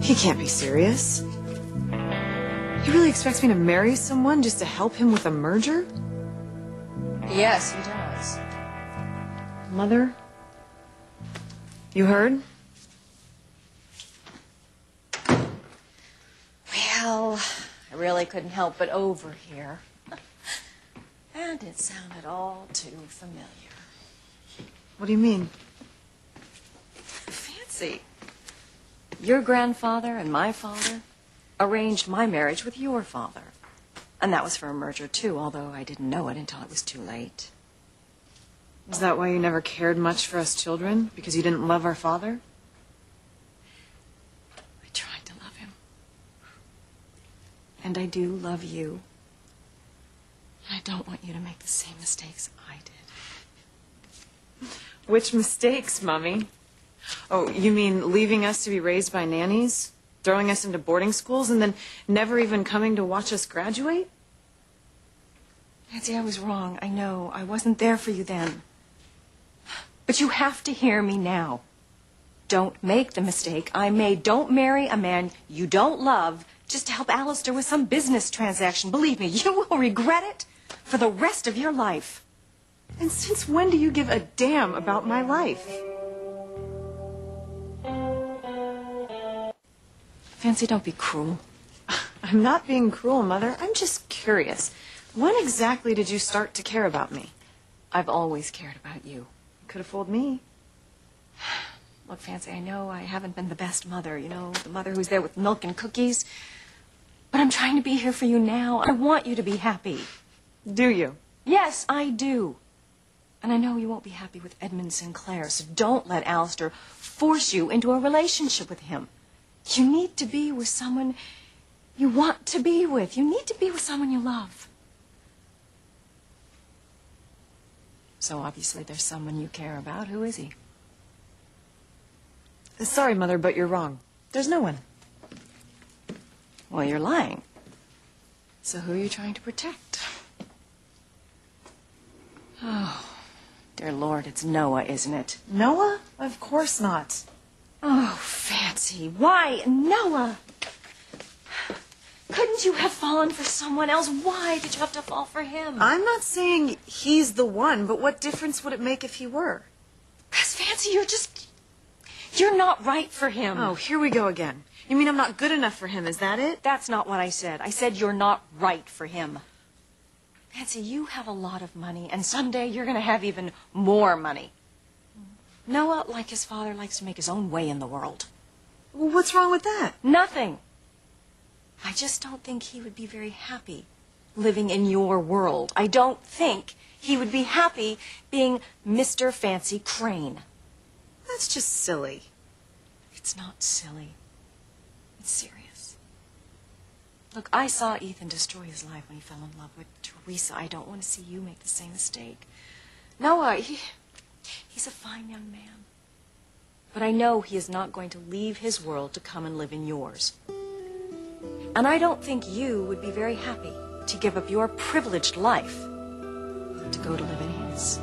He can't be serious. He really expects me to marry someone just to help him with a merger? Yes, he does. Mother? You heard? Well, I really couldn't help but overhear. And it sounded all too familiar. What do you mean? Fancy. Your grandfather and my father arranged my marriage with your father. And that was for a merger, too, although I didn't know it until it was too late. Is that why you never cared much for us children? Because you didn't love our father? I tried to love him. And I do love you. I don't want you to make the same mistakes I did. Which mistakes, Mummy? Oh, you mean leaving us to be raised by nannies? Throwing us into boarding schools and then never even coming to watch us graduate? Nancy, I was wrong. I know. I wasn't there for you then. But you have to hear me now. Don't make the mistake I made. Don't marry a man you don't love just to help Alistair with some business transaction. Believe me, you will regret it for the rest of your life. And since when do you give a damn about my life? Fancy, don't be cruel. I'm not being cruel, Mother. I'm just curious. When exactly did you start to care about me? I've always cared about you. You could have fooled me. Look, Fancy, I know I haven't been the best mother, you know, the mother who's there with milk and cookies. But I'm trying to be here for you now. I want you to be happy. Do you? Yes, I do. And I know you won't be happy with Edmund Sinclair, so don't let Alistair force you into a relationship with him. You need to be with someone you want to be with. You need to be with someone you love. So obviously there's someone you care about. Who is he? Sorry, Mother, but you're wrong. There's no one. Well, you're lying. So who are you trying to protect? Oh, dear Lord, it's Noah, isn't it? Noah? Of course not. Oh, Fancy, why Noah? Couldn't you have fallen for someone else? Why did you have to fall for him? I'm not saying he's the one, but what difference would it make if he were? Because, Fancy, you're not right for him. Oh, here we go again. You mean I'm not good enough for him, is that it? That's not what I said. I said you're not right for him. Fancy, you have a lot of money, and someday you're going to have even more money. Noah, like his father, likes to make his own way in the world. Well, what's wrong with that? Nothing. I just don't think he would be very happy living in your world. I don't think he would be happy being Mr. Fancy Crane. That's just silly. It's not silly. It's serious. Look, I saw Ethan destroy his life when he fell in love with Teresa. I don't want to see you make the same mistake. Noah, he's a fine young man. But I know he is not going to leave his world to come and live in yours. And I don't think you would be very happy to give up your privileged life to go to live in his.